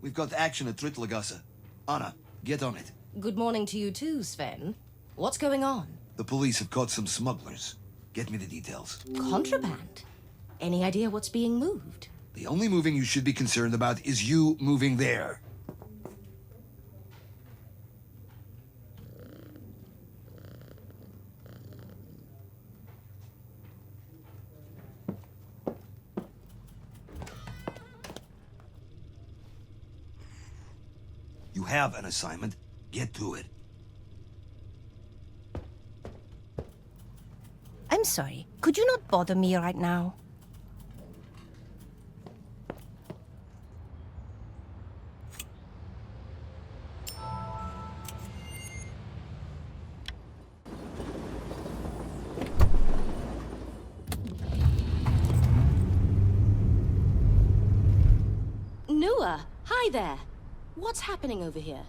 We've got action at Trittlagasse. Anna, get on it. Good morning to you too, Sven. What's going on? The police have caught some smugglers. Get me the details. Contraband? Any idea what's being moved? The only moving you should be concerned about is you moving there. You have an assignment. Get to it. I'm sorry. Could you not bother me right now? Noah, hi there. What's happening over here?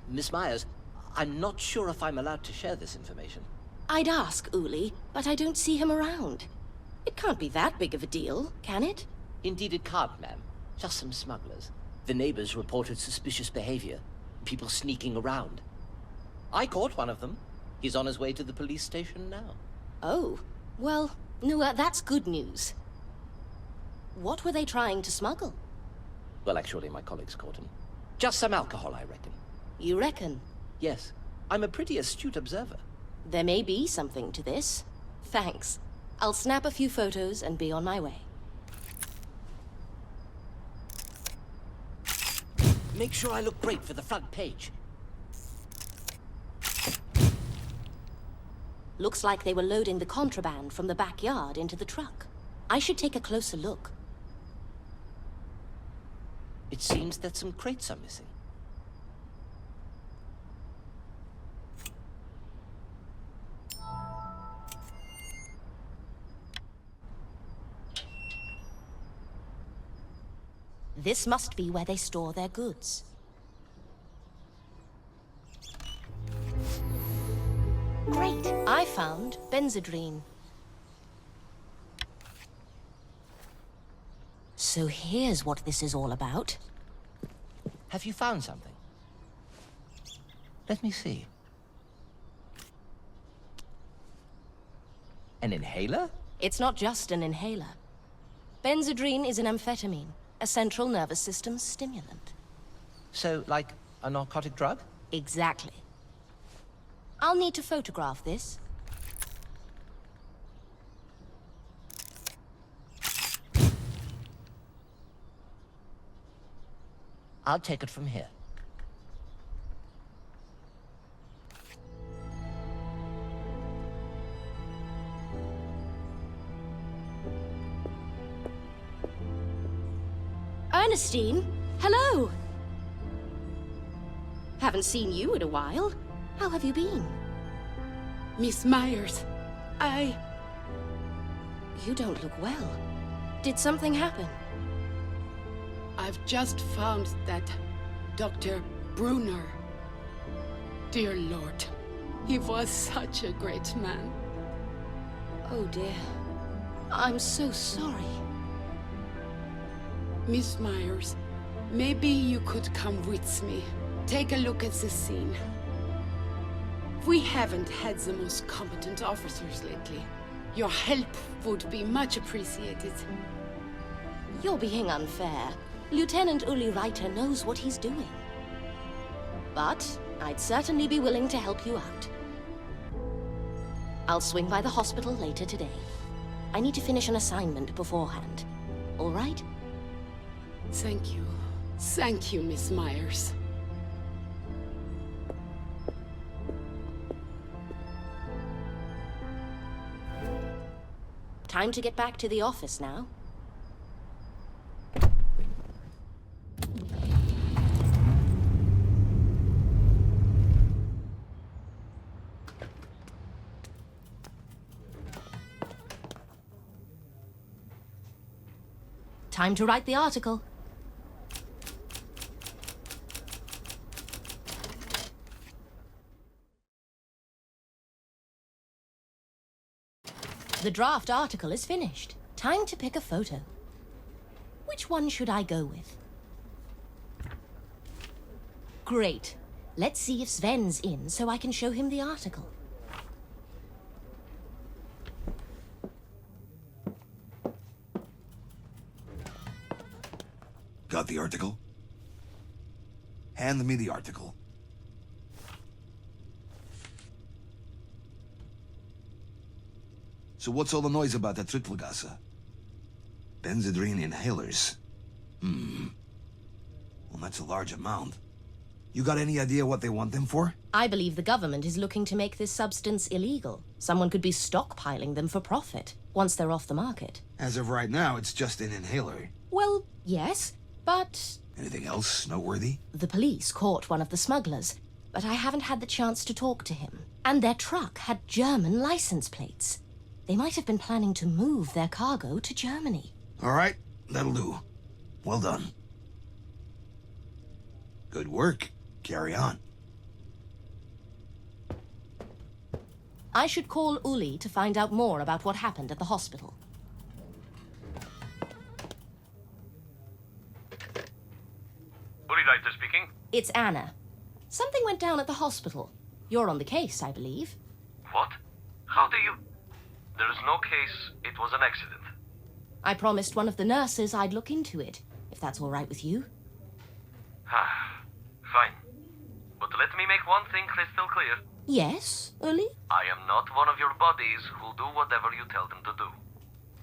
Miss Myers, I'm not sure if I'm allowed to share this information. I'd ask Uli, but I don't see him around. It can't be that big of a deal, can it? Indeed it can't, ma'am. Just some smugglers. The neighbors reported suspicious behavior. People sneaking around. I caught one of them. He's on his way to the police station now. Oh, well, Noah, that's good news. What were they trying to smuggle? Well, actually, my colleagues caught him. Just some alcohol, I reckon. You reckon? Yes. I'm a pretty astute observer. There may be something to this. Thanks. I'll snap a few photos and be on my way. Make sure I look great for the front page. Looks like they were loading the contraband from the backyard into the truck. I should take a closer look. It seems that some crates are missing. This must be where they store their goods. Great! I found benzedrine. So here's what this is all about. Have you found something? Let me see. An inhaler? It's not just an inhaler. Benzedrine is an amphetamine, a central nervous system stimulant. So, like a narcotic drug? Exactly. I'll need to photograph this. I'll take it from here. Ernestine, hello! Haven't seen you in a while. How have you been? Miss Myers, You don't look well. Did something happen? I've just found that Dr. Bruner. Dear Lord, he was such a great man. Oh dear. I'm so sorry. Miss Myers, maybe you could come with me. Take a look at the scene. We haven't had the most competent officers lately. Your help would be much appreciated. You're being unfair. Lieutenant Uli Reiter knows what he's doing. But I'd certainly be willing to help you out. I'll swing by the hospital later today. I need to finish an assignment beforehand. All right? Thank you. Thank you, Miss Myers. Time to get back to the office now. Time to write the article. The draft article is finished. Time to pick a photo. Which one should I go with? Great. Let's see if Sven's in so I can show him the article. Got the article? Hand me the article. So what's all the noise about that Trittlegasse? Benzedrine inhalers. Well, that's a large amount. You got any idea what they want them for? I believe the government is looking to make this substance illegal. Someone could be stockpiling them for profit, once they're off the market. As of right now, it's just an inhaler. Well, yes, but... Anything else noteworthy? The police caught one of the smugglers, but I haven't had the chance to talk to him. And their truck had German license plates. They might have been planning to move their cargo to Germany. All right, that'll do. Well done. Good work. Carry on. I should call Uli to find out more about what happened at the hospital. Uli speaking. It's Anna. Something went down at the hospital. You're on the case, I believe. What? How do you... There is no case. It was an accident. I promised one of the nurses I'd look into it, if that's all right with you. Fine. But let me make one thing crystal clear. Yes, Uli? I am not one of your buddies who'll do whatever you tell them to do.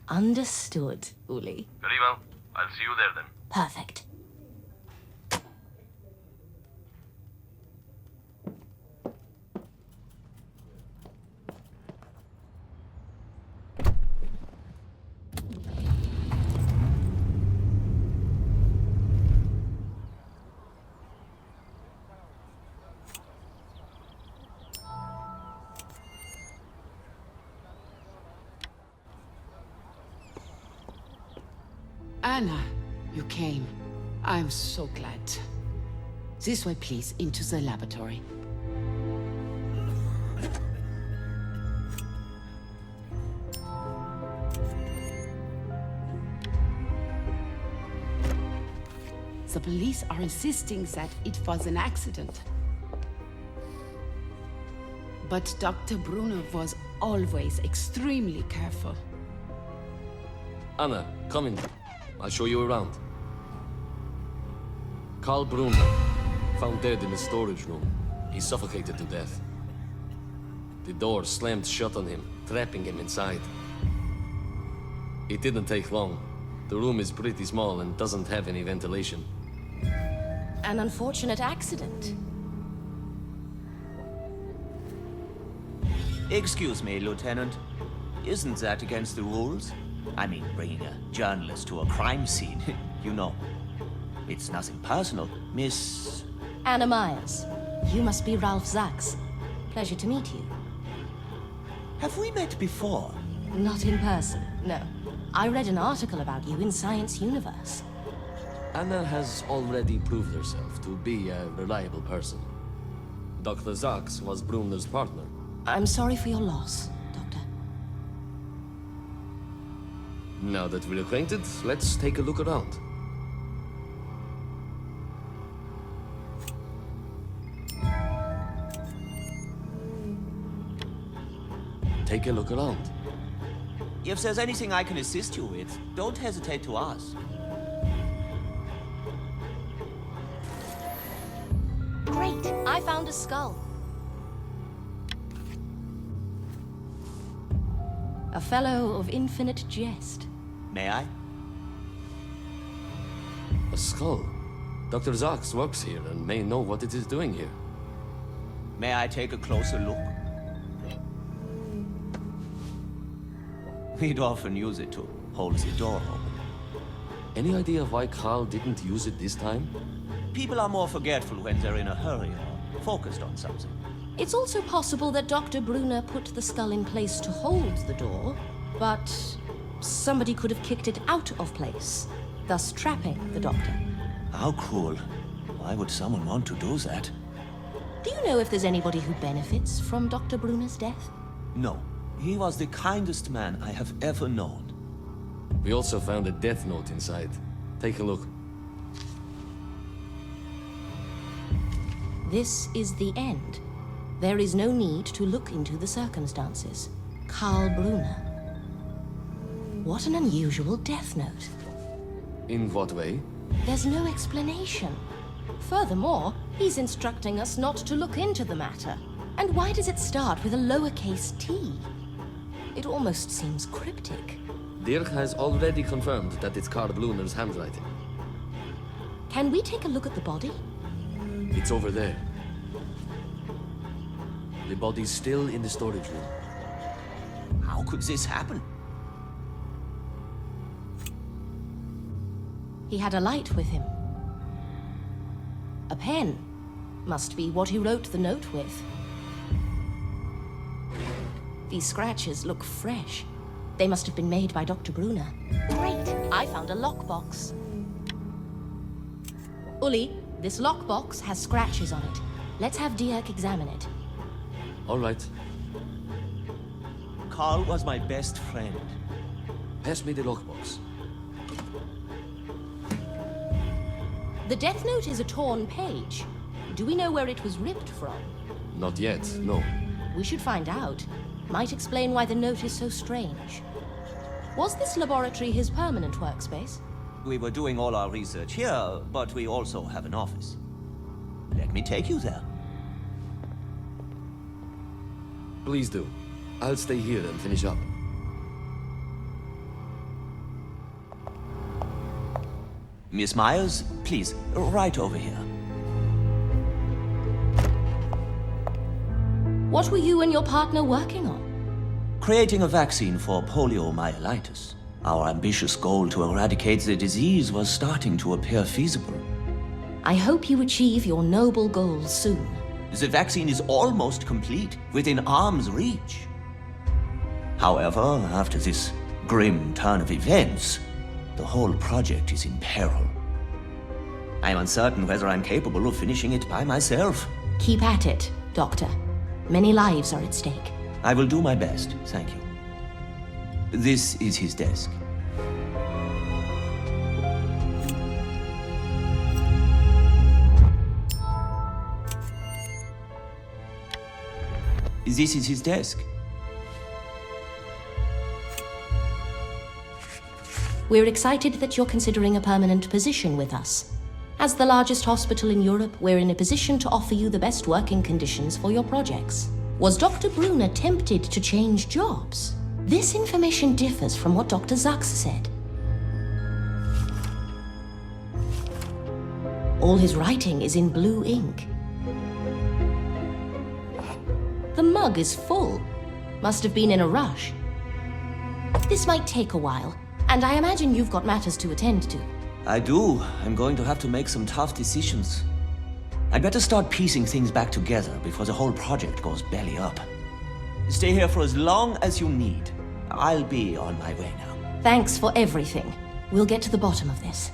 Understood, Uli. Very well. I'll see you there then. Perfect. Anna, you came. I'm so glad. This way, please, into the laboratory. The police are insisting that it was an accident. But Dr. Bruner was always extremely careful. Anna, come in. I'll show you around. Karl Bruner, found dead in the storage room. He suffocated to death. The door slammed shut on him, trapping him inside. It didn't take long. The room is pretty small and doesn't have any ventilation. An unfortunate accident. Excuse me, Lieutenant. Isn't that against the rules? I mean, bringing a journalist to a crime scene, you know. It's nothing personal, Miss... Anna Myers. You must be Ralph Zax. Pleasure to meet you. Have we met before? Not in person, no. I read an article about you in Science Universe. Anna has already proved herself to be a reliable person. Dr. Zax was Bruner's partner. I'm sorry for your loss, Doctor. Now that we're acquainted, let's take a look around. Take a look around. If there's anything I can assist you with, don't hesitate to ask. Great! I found a skull. A fellow of infinite jest. May I? A skull. Dr. Zax works here and may know what it is doing here. May I take a closer look? We'd often use it to hold the door open. Any idea why Karl didn't use it this time? People are more forgetful when they're in a hurry or focused on something. It's also possible that Dr. Bruner put the skull in place to hold the door, but somebody could have kicked it out of place, thus trapping the doctor. How cruel. Why would someone want to do that? Do you know if there's anybody who benefits from Dr. Bruner's death? No. He was the kindest man I have ever known. We also found a death note inside. Take a look. This is the end. There is no need to look into the circumstances. Carl Bruner. What an unusual death note. In what way? There's no explanation. Furthermore, he's instructing us not to look into the matter. And why does it start with a lowercase t? It almost seems cryptic. Dirk has already confirmed that it's Carl Bruner's handwriting. Can we take a look at the body? It's over there. The body's still in the storage room. How could this happen? He had a light with him. A pen. Must be what he wrote the note with. These scratches look fresh. They must have been made by Dr. Bruner. Great! I found a lockbox. Uli, this lockbox has scratches on it. Let's have Dirk examine it. All right. Carl was my best friend. Pass me the lockbox. The death note is a torn page. Do we know where it was ripped from? Not yet, no. We should find out. Might explain why the note is so strange. Was this laboratory his permanent workspace? We were doing all our research here, but we also have an office. Let me take you there. Please do. I'll stay here and finish up. Miss Myers, please, right over here. What were you and your partner working on? Creating a vaccine for poliomyelitis. Our ambitious goal to eradicate the disease was starting to appear feasible. I hope you achieve your noble goals soon. The vaccine is almost complete, within arm's reach. However, after this grim turn of events, the whole project is in peril. I'm uncertain whether I'm capable of finishing it by myself. Keep at it, Doctor. Many lives are at stake. I will do my best, thank you. This is his desk. This is his desk. We're excited that you're considering a permanent position with us. As the largest hospital in Europe, we're in a position to offer you the best working conditions for your projects. Was Dr. Bruner tempted to change jobs? This information differs from what Dr. Zax said. All his writing is in blue ink. The mug is full. Must have been in a rush. This might take a while, and I imagine you've got matters to attend to. I do. I'm going to have to make some tough decisions. I'd better start piecing things back together before the whole project goes belly up. Stay here for as long as you need. I'll be on my way now. Thanks for everything. We'll get to the bottom of this.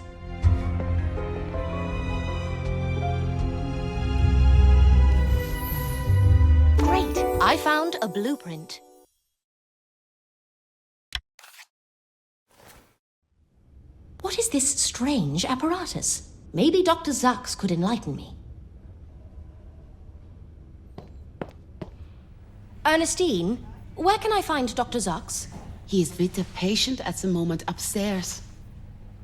Great! I found a blueprint. What is this strange apparatus? Maybe Dr. Zax could enlighten me. Ernestine, where can I find Dr. Zax? He is with a patient at the moment upstairs.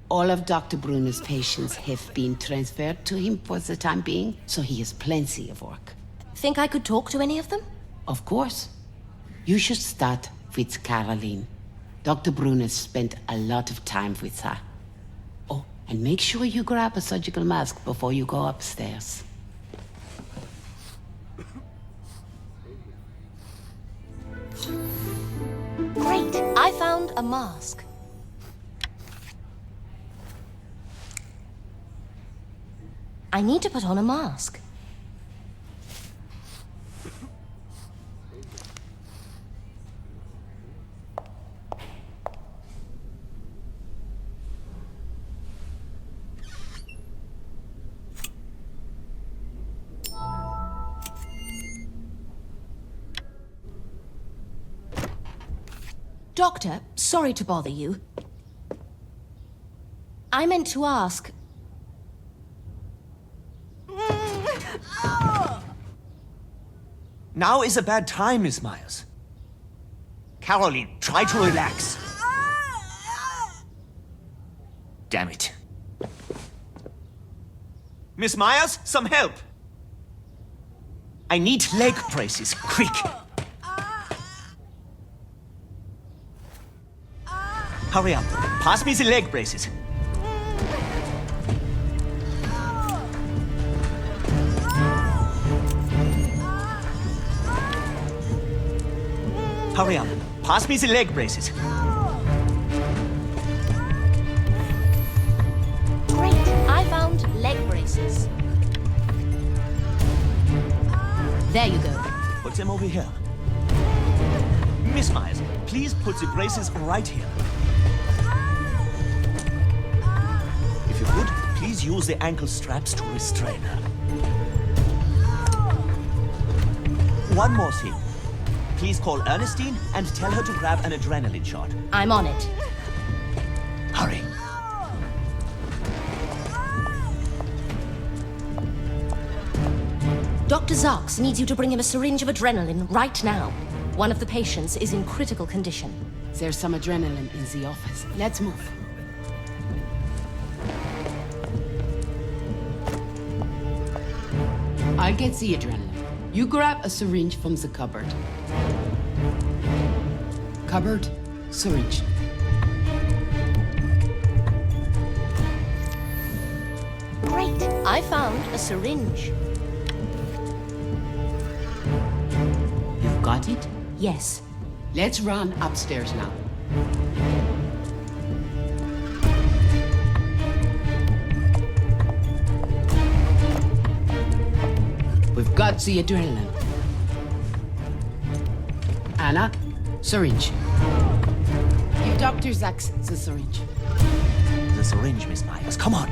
All of Dr. Bruner's patients have been transferred to him for the time being, so he has plenty of work. Think I could talk to any of them? Of course. You should start with Caroline. Dr. Bruner spent a lot of time with her. Oh, and make sure you grab a surgical mask before you go upstairs. Great! I found a mask. I need to put on a mask. Doctor, sorry to bother you. I meant to ask... Now is a bad time, Miss Myers. Caroline, try to relax. Damn it. Miss Myers, some help! I need leg braces, quick! Hurry up, pass me the leg braces. Hurry up, pass me the leg braces. Great, I found leg braces. There you go. Put them over here. Miss Myers, please put the braces right here. If you could, please use the ankle straps to restrain her. One more thing. Please call Ernestine and tell her to grab an adrenaline shot. I'm on it. Hurry. Dr. Zax needs you to bring him a syringe of adrenaline right now. One of the patients is in critical condition. There's some adrenaline in the office. Let's move. I'll get the adrenaline. You grab a syringe from the cupboard. Cupboard, syringe. Great, I found a syringe. You've got it? Yes. Let's run upstairs now. We've got the adrenaline. Anna, syringe. Give Dr. Zax the syringe. The syringe, Miss Myers, come on.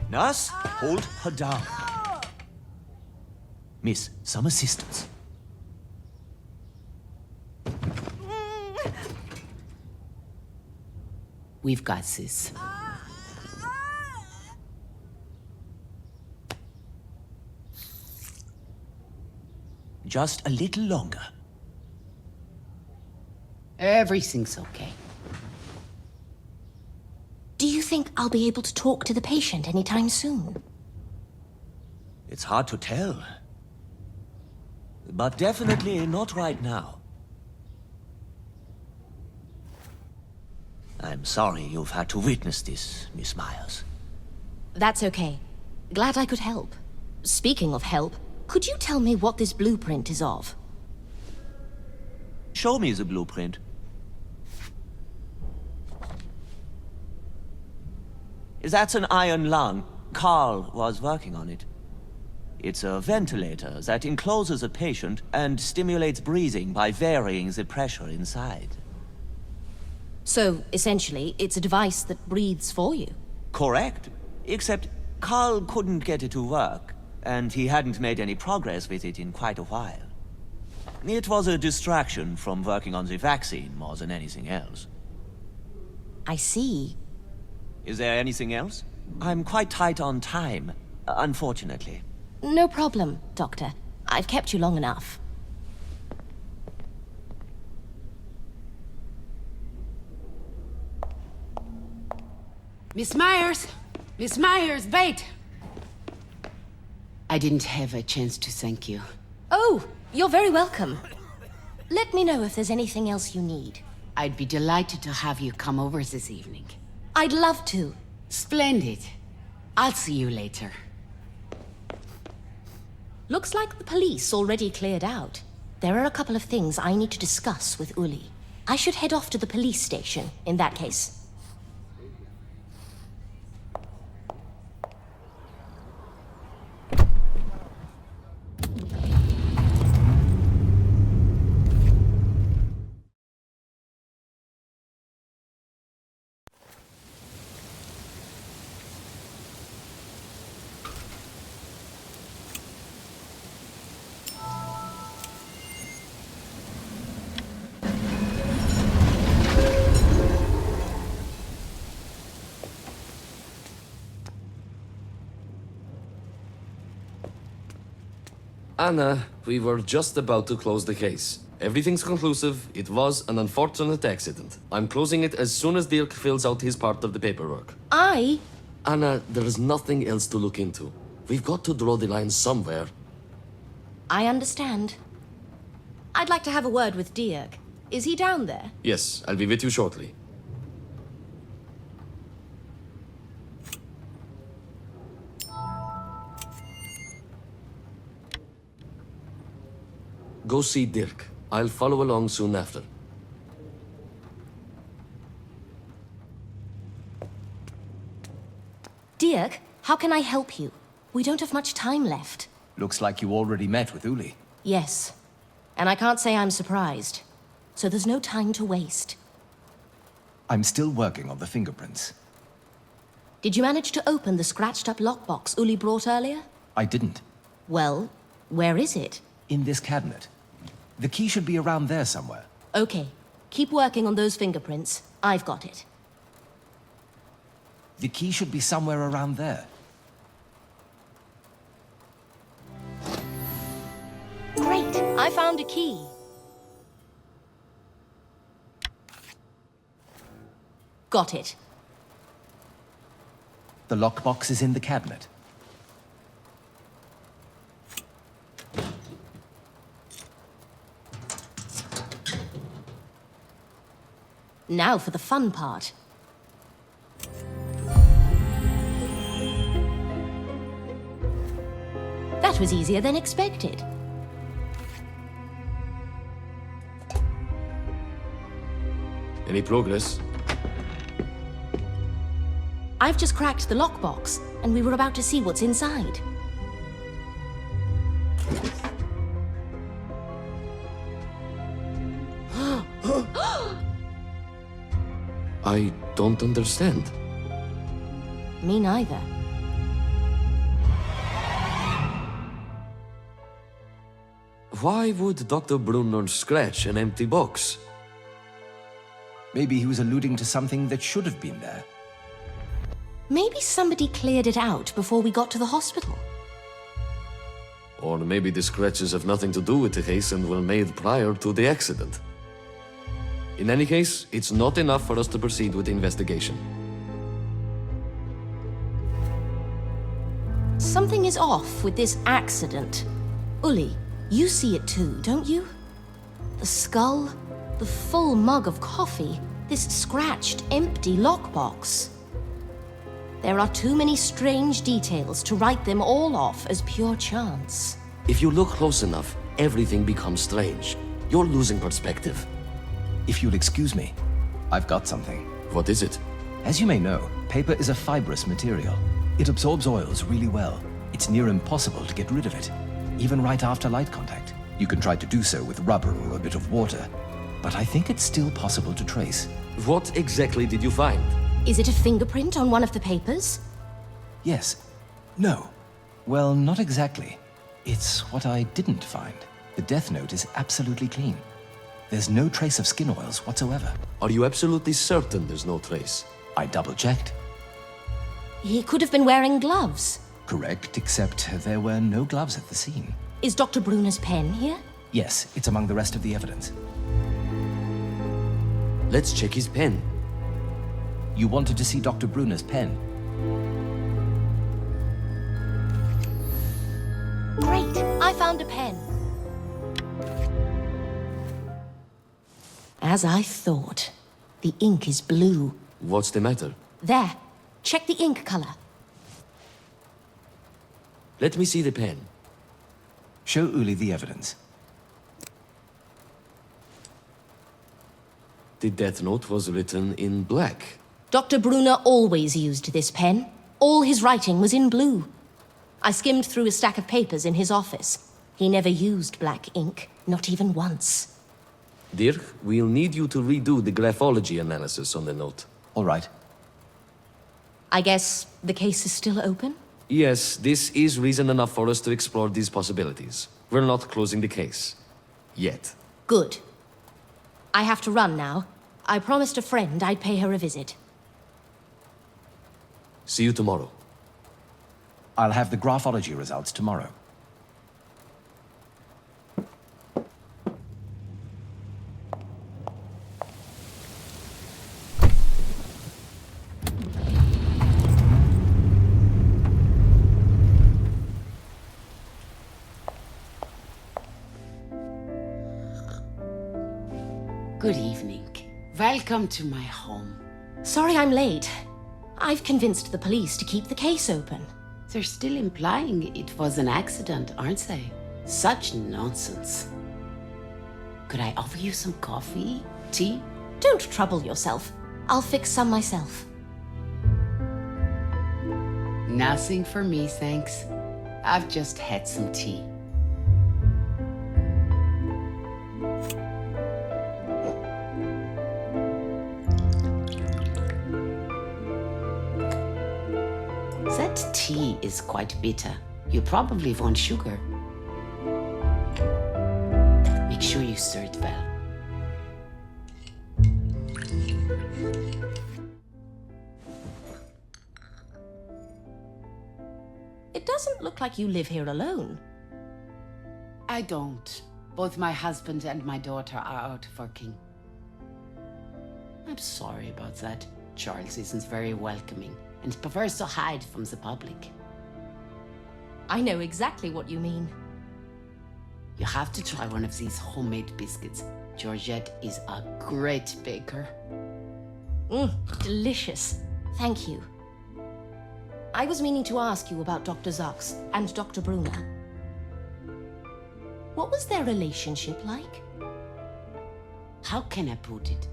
Nurse, hold her down. Miss, some assistance. We've got this. Just a little longer. Everything's okay. Do you think I'll be able to talk to the patient anytime soon? It's hard to tell. But definitely not right now. I'm sorry you've had to witness this, Miss Myers. That's okay. Glad I could help. Speaking of help, could you tell me what this blueprint is of? Show me the blueprint. That's an iron lung. Carl was working on it. It's a ventilator that encloses a patient and stimulates breathing by varying the pressure inside. So, essentially, it's a device that breathes for you. Correct. Except Carl couldn't get it to work, and he hadn't made any progress with it in quite a while. It was a distraction from working on the vaccine more than anything else. I see. Is there anything else? I'm quite tight on time, unfortunately. No problem, Doctor. I've kept you long enough. Miss Myers! Miss Myers, wait! I didn't have a chance to thank you. Oh, you're very welcome. Let me know if there's anything else you need. I'd be delighted to have you come over this evening. I'd love to. Splendid. I'll see you later. Looks like the police already cleared out. There are a couple of things I need to discuss with Uli. I should head off to the police station, in that case. Anna, we were just about to close the case. Everything's conclusive. It was an unfortunate accident. I'm closing it as soon as Dirk fills out his part of the paperwork. Anna, there is nothing else to look into. We've got to draw the line somewhere. I understand. I'd like to have a word with Dirk. Is he down there? Yes, I'll be with you shortly. Go see Dirk. I'll follow along soon after. Dirk, how can I help you? We don't have much time left. Looks like you already met with Uli. Yes. And I can't say I'm surprised. So there's no time to waste. I'm still working on the fingerprints. Did you manage to open the scratched-up lockbox Uli brought earlier? I didn't. Well, where is it? In this cabinet. The key should be around there somewhere. Okay. Keep working on those fingerprints. I've got it. The key should be somewhere around there. Great! I found a key. Got it. The lockbox is in the cabinet. Now for the fun part. That was easier than expected. Any progress? I've just cracked the lockbox, and we were about to see what's inside. I don't understand. Me neither. Why would Dr. Bruner scratch an empty box? Maybe he was alluding to something that should have been there. Maybe somebody cleared it out before we got to the hospital. Or maybe the scratches have nothing to do with the case and were made prior to the accident. In any case, it's not enough for us to proceed with the investigation. Something is off with this accident. Uli, you see it too, don't you? The skull, the full mug of coffee, this scratched, empty lockbox. There are too many strange details to write them all off as pure chance. If you look close enough, everything becomes strange. You're losing perspective. If you'll excuse me, I've got something. What is it? As you may know, paper is a fibrous material. It absorbs oils really well. It's near impossible to get rid of it, even right after light contact. You can try to do so with rubber or a bit of water, but I think it's still possible to trace. What exactly did you find? Is it a fingerprint on one of the papers? Yes. No. Well, not exactly. It's what I didn't find. The death note is absolutely clean. There's no trace of skin oils whatsoever. Are you absolutely certain there's no trace? I double-checked. He could have been wearing gloves. Correct, except there were no gloves at the scene. Is Dr. Bruner's pen here? Yes, it's among the rest of the evidence. Let's check his pen. You wanted to see Dr. Bruner's pen? Great! I found a pen. As I thought. The ink is blue. What's the matter? There. Check the ink color. Let me see the pen. Show Uli the evidence. The death note was written in black. Dr. Bruner always used this pen. All his writing was in blue. I skimmed through a stack of papers in his office. He never used black ink, not even once. Dirk, we'll need you to redo the graphology analysis on the note. All right. I guess the case is still open? Yes, this is reason enough for us to explore these possibilities. We're not closing the case. Yet. Good. I have to run now. I promised a friend I'd pay her a visit. See you tomorrow. I'll have the graphology results tomorrow. Good evening. Welcome to my home. Sorry I'm late. I've convinced the police to keep the case open. They're still implying it was an accident, aren't they? Such nonsense. Could I offer you some coffee? Tea? Don't trouble yourself. I'll fix some myself. Nothing for me, thanks. I've just had some tea. That tea is quite bitter. You probably want sugar. Make sure you stir it well. It doesn't look like you live here alone. I don't. Both my husband and my daughter are out working. I'm sorry about that. Charles isn't very welcoming and prefers to hide from the public. I know exactly what you mean. You have to try one of these homemade biscuits. Georgette is a great baker. Delicious. Thank you. I was meaning to ask you about Dr. Zax and Dr. Bruner. What was their relationship like? How can I put it?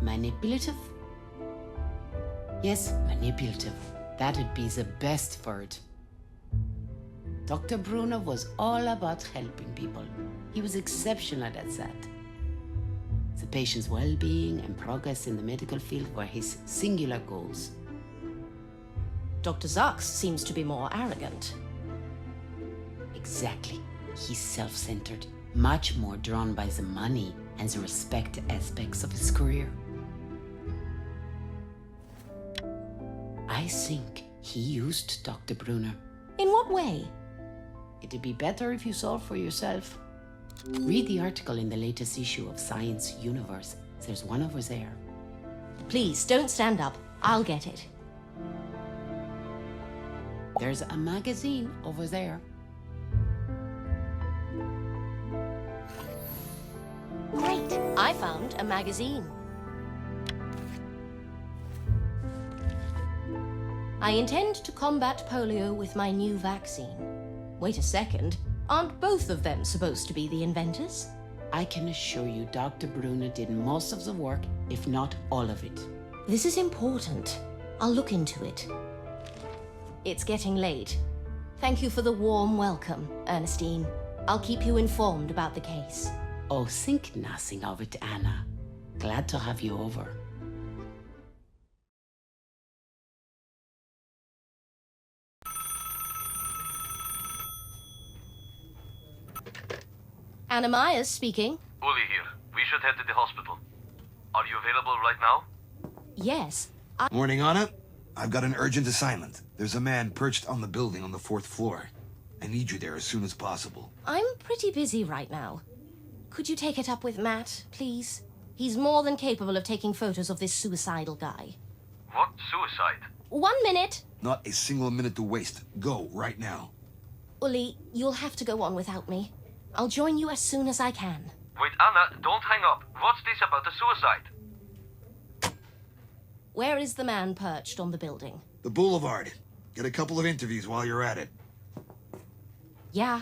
Manipulative? Yes, manipulative. That'd be the best word. Dr. Bruner was all about helping people. He was exceptional at that. The patient's well-being and progress in the medical field were his singular goals. Dr. Zax seems to be more arrogant. Exactly. He's self-centered, much more drawn by the money and the respect aspects of his career. I think he used Dr. Bruner. In what way? It'd be better if you saw for yourself. Read the article in the latest issue of Science Universe. There's one over there. Please, don't stand up. I'll get it. There's a magazine over there. Great! I found a magazine. I intend to combat polio with my new vaccine. Wait a second. Aren't both of them supposed to be the inventors? I can assure you Dr. Bruner did most of the work, if not all of it. This is important. I'll look into it. It's getting late. Thank you for the warm welcome, Ernestine. I'll keep you informed about the case. Oh, think nothing of it, Anna. Glad to have you over. Anna Myers speaking. Uli here. We should head to the hospital. Are you available right now? Yes. Morning, Anna. I've got an urgent assignment. There's a man perched on the building on the 4th floor. I need you there as soon as possible. I'm pretty busy right now. Could you take it up with Matt, please? He's more than capable of taking photos of this suicidal guy. What? Suicide? 1 minute. Not a single minute to waste. Go, right now. Uli, you'll have to go on without me. I'll join you as soon as I can. Wait, Anna, don't hang up. What's this about the suicide? Where is the man perched on the building? The boulevard. Get a couple of interviews while you're at it. Yeah.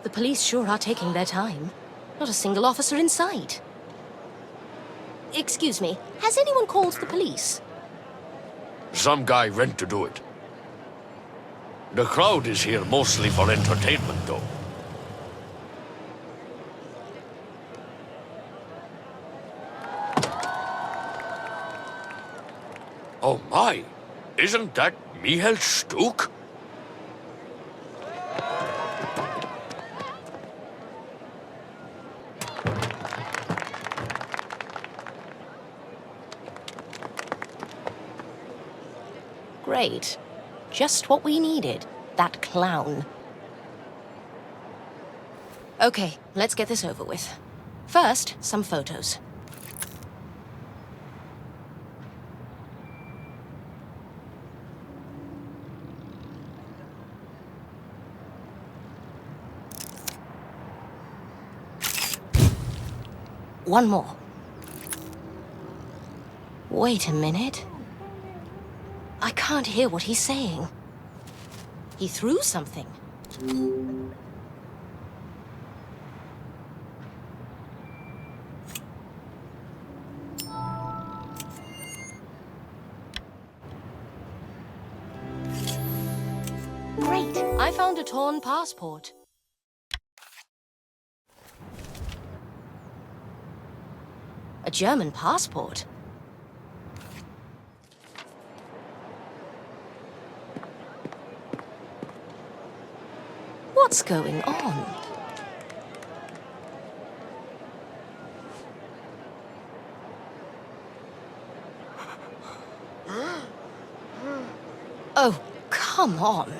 The police sure are taking their time. Not a single officer in sight. Excuse me, has anyone called the police? Some guy went to do it. The crowd is here mostly for entertainment, though. Oh my! Isn't that Michael Stuck? Great. Just what we needed. That clown. Okay, let's get this over with. First, some photos. One more. Wait a minute. I can't hear what he's saying. He threw something. Great! I found a torn passport. A German passport? What's going on? Oh, come on.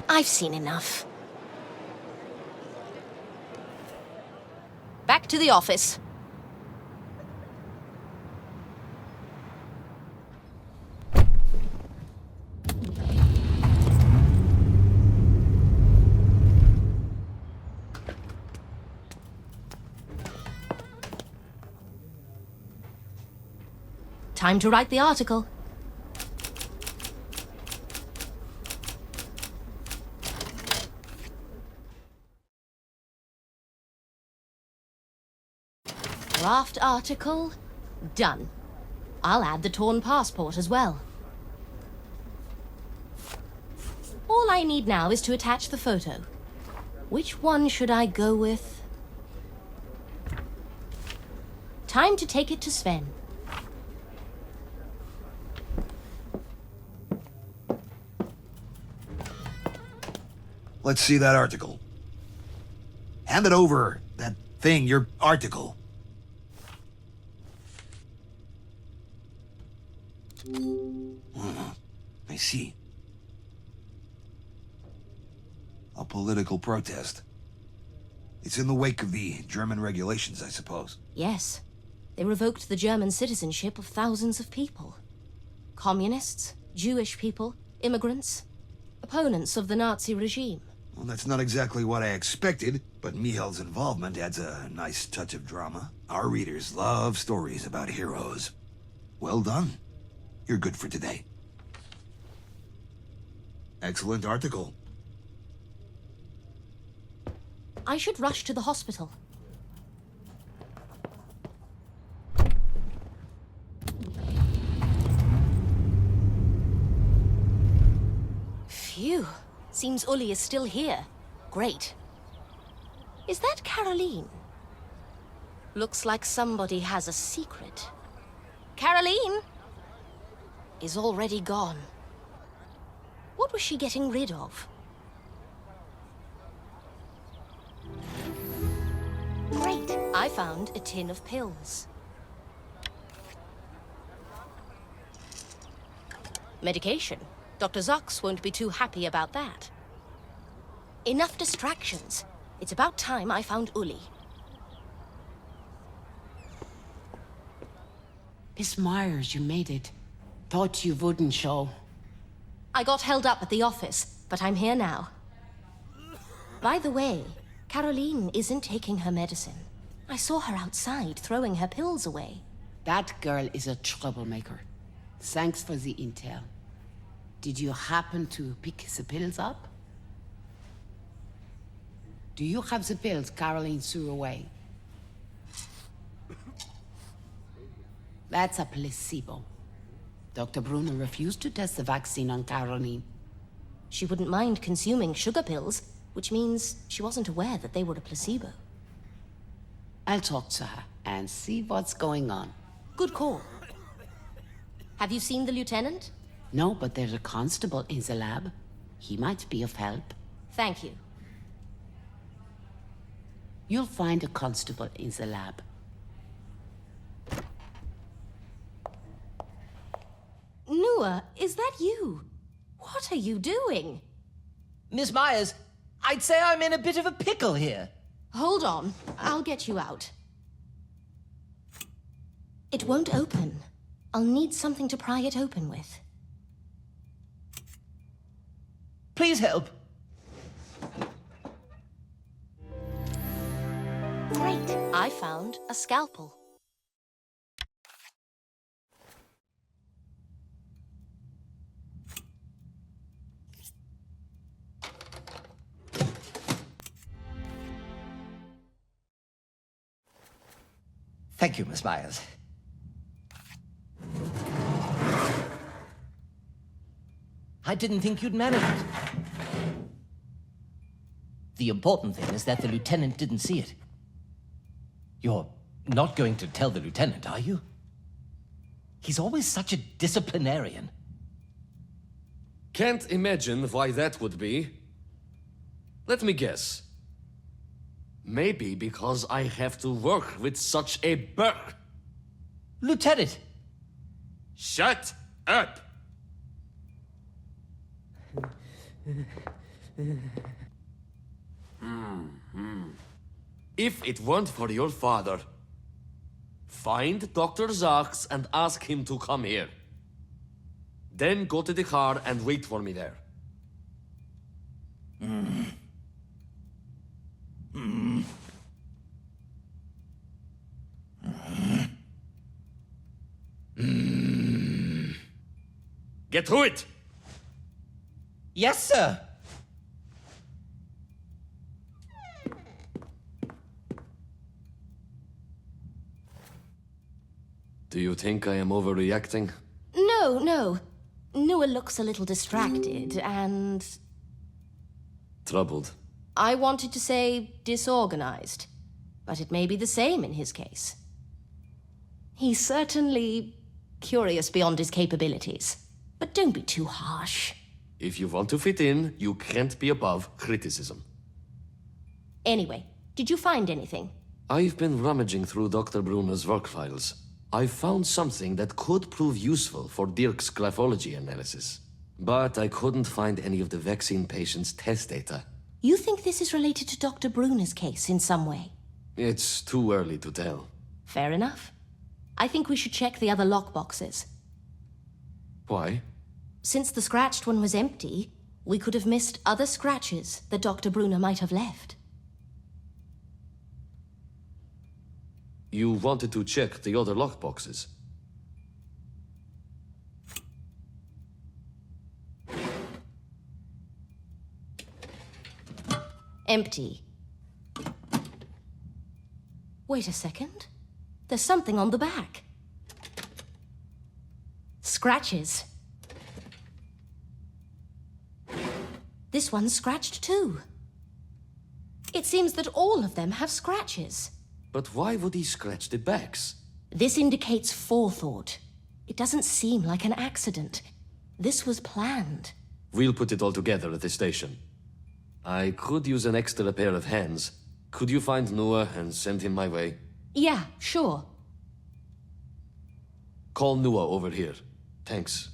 I've seen enough. Back to the office. Time to write the article. Draft article, done. I'll add the torn passport as well. All I need now is to attach the photo. Which one should I go with? Time to take it to Sven. Let's see that article. Hand it over. That thing, your article. I see. A political protest. It's in the wake of the German regulations, I suppose. Yes. They revoked the German citizenship of thousands of people. Communists, Jewish people, immigrants, opponents of the Nazi regime. Well, that's not exactly what I expected, but Michael's involvement adds a nice touch of drama. Our readers love stories about heroes. Well done. You're good for today. Excellent article. I should rush to the hospital. Phew. Seems Uli is still here. Great. Is that Caroline? Looks like somebody has a secret. Caroline is already gone. What was she getting rid of? Great. I found a tin of pills. Medication. Dr. Zax won't be too happy about that. Enough distractions. It's about time I found Uli. Miss Myers, you made it. Thought you wouldn't show. I got held up at the office, but I'm here now. By the way, Caroline isn't taking her medicine. I saw her outside throwing her pills away. That girl is a troublemaker. Thanks for the intel. Did you happen to pick the pills up? Do you have the pills Caroline threw away? That's a placebo. Dr. Bruner refused to test the vaccine on Caroline. She wouldn't mind consuming sugar pills, which means she wasn't aware that they were a placebo. I'll talk to her and see what's going on. Good call. Have you seen the lieutenant? No, but there's a constable in the lab. He might be of help. Thank you. You'll find a constable in the lab. Nua, is that you? What are you doing? Miss Myers, I'd say I'm in a bit of a pickle here. Hold on, I'll get you out. It won't open. I'll need something to pry it open with. Please help. Great, I found a scalpel. Thank you, Miss Myers. I didn't think you'd manage it. The important thing is that the lieutenant didn't see it. You're not going to tell the lieutenant, are you? He's always such a disciplinarian. Can't imagine why that would be. Let me guess. Maybe because I have to work with such a burk. Lieutenant! Shut up! If it weren't for your father, find Dr. Zax and ask him to come here. Then go to the car and wait for me there. Get to it! Yes, sir! Do you think I am overreacting? No. Nua looks a little distracted and... Troubled. I wanted to say disorganized, but it may be the same in his case. He's certainly curious beyond his capabilities, but don't be too harsh. If you want to fit in, you can't be above criticism. Anyway, did you find anything? I've been rummaging through Dr. Bruner's work files. I found something that could prove useful for Dirk's graphology analysis. But I couldn't find any of the vaccine patient's test data. You think this is related to Dr. Bruner's case in some way? It's too early to tell. Fair enough. I think we should check the other lockboxes. Why? Since the scratched one was empty, we could have missed other scratches that Dr. Bruner might have left. You wanted to check the other lockboxes. Empty. Wait a second. There's something on the back. Scratches. This one's scratched too. It seems that all of them have scratches. But why would he scratch the backs? This indicates forethought. It doesn't seem like an accident. This was planned. We'll put it all together at the station. I could use an extra pair of hands. Could you find Noah and send him my way? Yeah, sure. Call Noah over here. Thanks.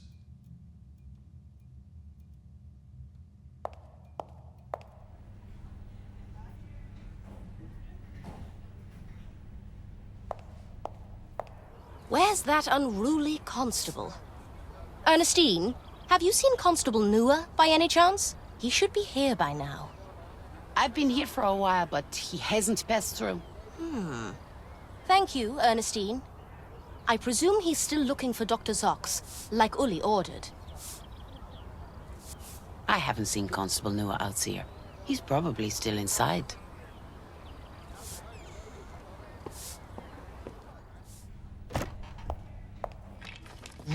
Where's that unruly constable? Ernestine, have you seen Constable Nuer by any chance? He should be here by now. I've been here for a while, but he hasn't passed through. Thank you, Ernestine. I presume he's still looking for Dr. Zax, like Uli ordered. I haven't seen Constable Noah out here. He's probably still inside.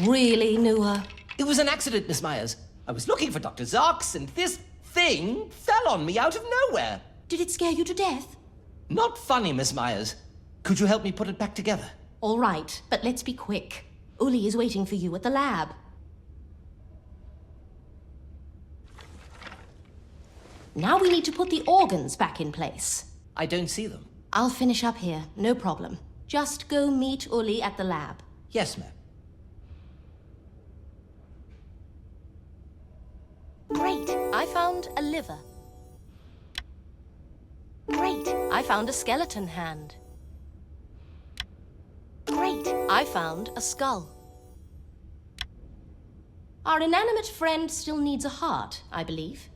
Really, Nuer? It was an accident, Miss Myers. I was looking for Dr. Zax, and this thing fell on me out of nowhere. Did it scare you to death? Not funny, Miss Myers. Could you help me put it back together? All right, but let's be quick. Uli is waiting for you at the lab. Now we need to put the organs back in place. I don't see them. I'll finish up here, no problem. Just go meet Uli at the lab. Yes, ma'am. Great, I found a liver. Great, I found a skeleton hand. Great, I found a skull. Our inanimate friend still needs a heart, I believe.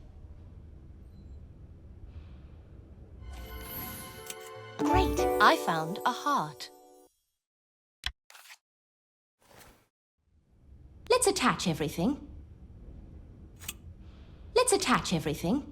Great, I found a heart. Let's attach everything. Let's attach everything.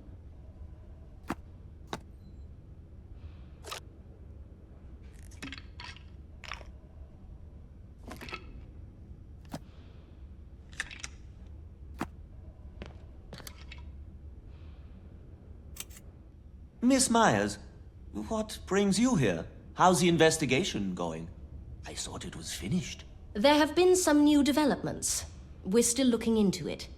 Miss Myers, what brings you here? How's the investigation going? I thought it was finished. There have been some new developments. We're still looking into it.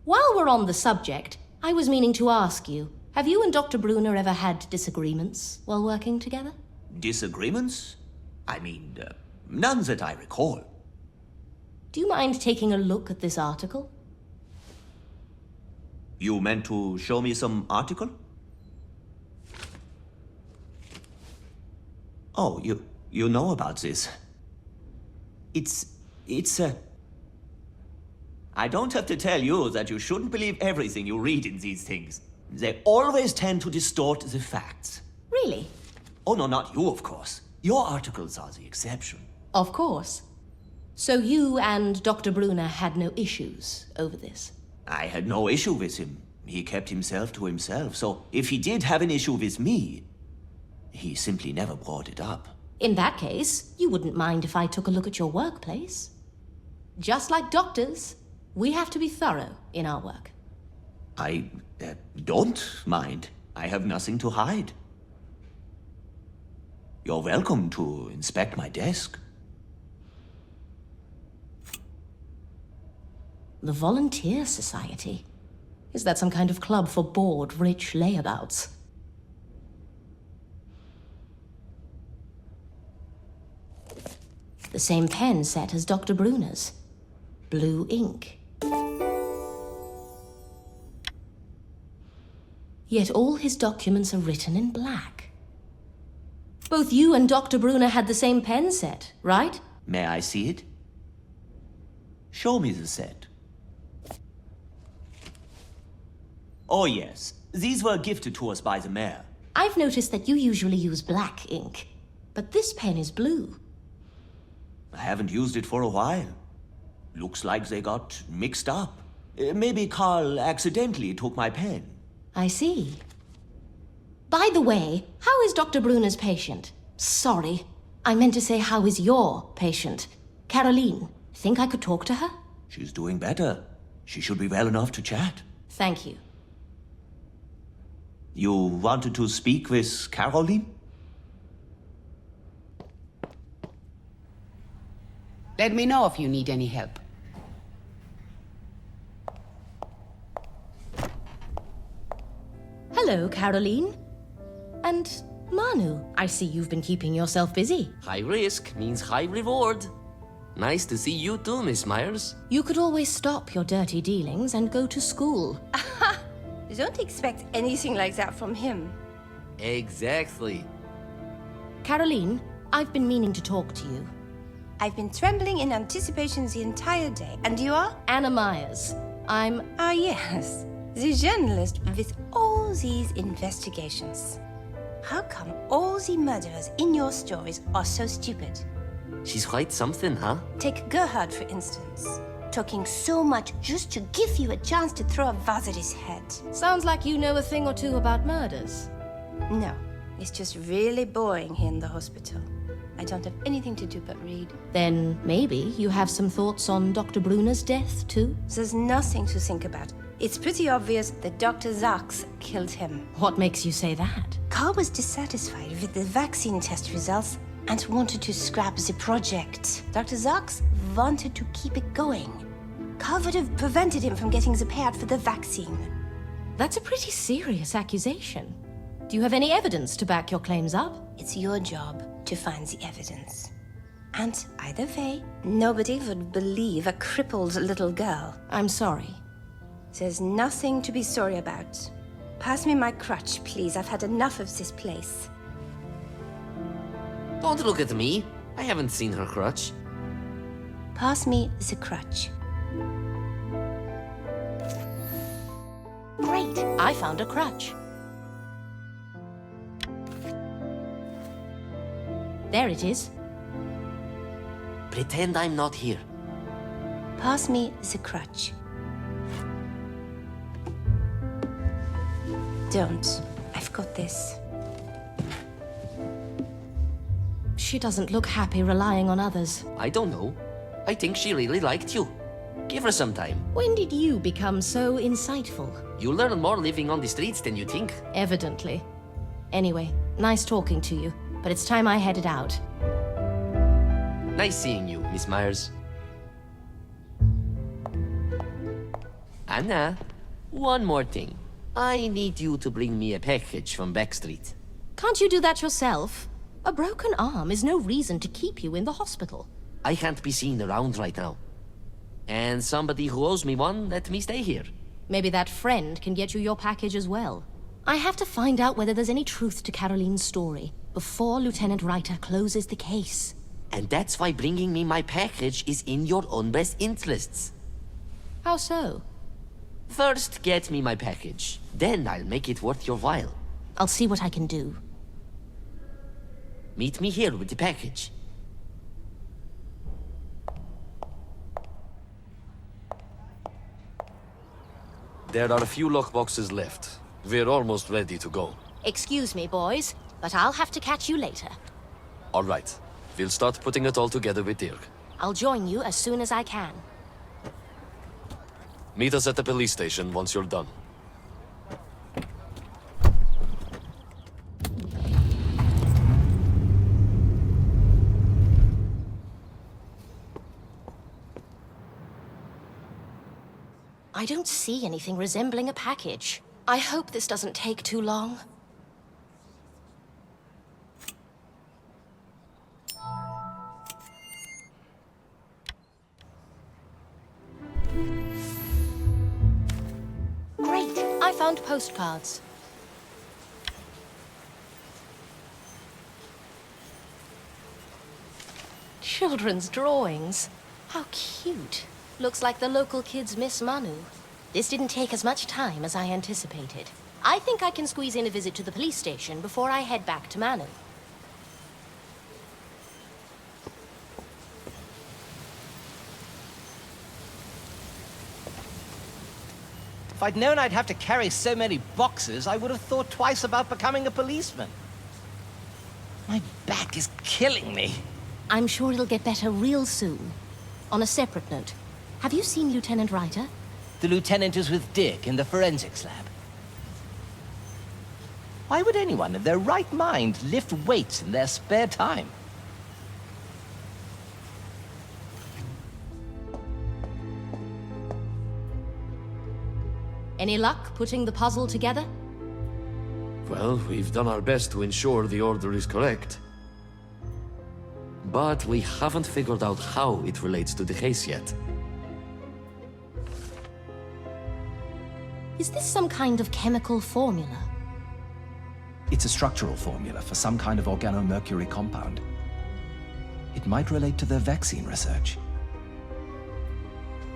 While we're on the subject, I was meaning to ask you, have you and Dr. Bruner ever had disagreements while working together? Disagreements? I mean, none that I recall. Do you mind taking a look at this article? You meant to show me some article? Oh, you know about this. It's a... I don't have to tell you that you shouldn't believe everything you read in these things. They always tend to distort the facts. Really? Oh, no, not you, of course. Your articles are the exception. Of course. So you and Dr. Bruner had no issues over this? I had no issue with him. He kept himself to himself, so if he did have an issue with me, he simply never brought it up. In that case, you wouldn't mind if I took a look at your workplace. Just like doctors, we have to be thorough in our work. I don't mind. I have nothing to hide. You're welcome to inspect my desk. The Volunteer Society? Is that some kind of club for bored, rich layabouts? The same pen set as Dr. Bruner's. Blue ink. Yet all his documents are written in black. Both you and Dr. Bruner had the same pen set, right? May I see it? Show me the set. Oh yes, these were gifted to us by the mayor. I've noticed that you usually use black ink, but this pen is blue. I haven't used it for a while. Looks like they got mixed up. Maybe Carl accidentally took my pen. I see. By the way, how is Dr. Bruner's patient? Sorry, I meant to say how is your patient? Caroline, think I could talk to her? She's doing better. She should be well enough to chat. Thank you. You wanted to speak with Caroline? Let me know if you need any help. Hello, Caroline. And Manu, I see you've been keeping yourself busy. High risk means high reward. Nice to see you too, Miss Myers. You could always stop your dirty dealings and go to school. Don't expect anything like that from him. Exactly. Caroline, I've been meaning to talk to you. I've been trembling in anticipation the entire day. And you are? Anna Myers. I'm... Ah, yes. The journalist with all these investigations. How come all the murderers in your stories are so stupid? She's quite something, huh? Take Gerhard, for instance. Talking so much just to give you a chance to throw a vase at his head. Sounds like you know a thing or two about murders. No, it's just really boring here in the hospital. I don't have anything to do but read. Then maybe you have some thoughts on Dr. Bruner's death, too? There's nothing to think about. It's pretty obvious that Dr. Zax killed him. What makes you say that? Carl was dissatisfied with the vaccine test results and wanted to scrap the project. Dr. Zax wanted to keep it going. Carl would have prevented him from getting the payout for the vaccine. That's a pretty serious accusation. Do you have any evidence to back your claims up? It's your job to find the evidence. And either way, nobody would believe a crippled little girl. I'm sorry. There's nothing to be sorry about. Pass me my crutch, please. I've had enough of this place. Don't look at me. I haven't seen her crutch. Pass me the crutch. Great, I found a crutch. There it is. Pretend I'm not here. Pass me the crutch. Don't. I've got this. She doesn't look happy relying on others. I don't know. I think she really liked you. Give her some time. When did you become so insightful? You learn more living on the streets than you think. Evidently. Anyway, nice talking to you, but it's time I headed out. Nice seeing you, Miss Myers. Anna, one more thing. I need you to bring me a package from Backstreet. Can't you do that yourself? A broken arm is no reason to keep you in the hospital. I can't be seen around right now. And somebody who owes me one let me stay here. Maybe that friend can get you your package as well. I have to find out whether there's any truth to Caroline's story before Lieutenant Reiter closes the case. And that's why bringing me my package is in your own best interests. How so? First, get me my package. Then I'll make it worth your while. I'll see what I can do. Meet me here with the package. There are a few lockboxes left. We're almost ready to go. Excuse me, boys, but I'll have to catch you later. All right. We'll start putting it all together with Dirk. I'll join you as soon as I can. Meet us at the police station once you're done. I don't see anything resembling a package. I hope this doesn't take too long. Great! I found postcards. Children's drawings. How cute. Looks like the local kids miss Manu. This didn't take as much time as I anticipated. I think I can squeeze in a visit to the police station before I head back to Manu. If I'd known I'd have to carry so many boxes, I would have thought twice about becoming a policeman. My back is killing me. I'm sure it'll get better real soon. On a separate note, have you seen Lieutenant Reiter? The lieutenant is with Dick in the forensics lab. Why would anyone in their right mind lift weights in their spare time? Any luck putting the puzzle together? Well, we've done our best to ensure the order is correct. But we haven't figured out how it relates to the case yet. Is this some kind of chemical formula? It's a structural formula for some kind of organomercury compound. It might relate to their vaccine research.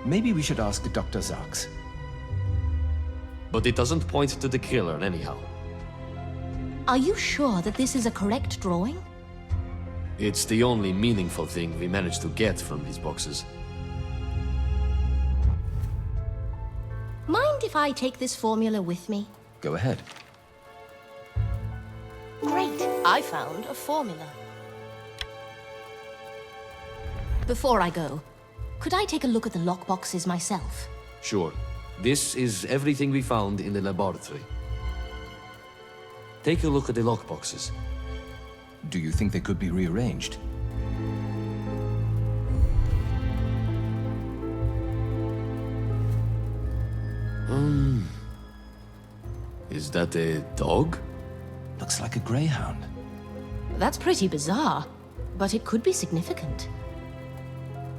Maybe we should ask Dr. Zax. But it doesn't point to the killer anyhow. Are you sure that this is a correct drawing? It's the only meaningful thing we managed to get from these boxes. Mind if I take this formula with me? Go ahead. Great! I found a formula. Before I go, could I take a look at the lockboxes myself? Sure. This is everything we found in the laboratory. Take a look at the lockboxes. Do you think they could be rearranged? Is that a dog? Looks like a greyhound. That's pretty bizarre, but it could be significant.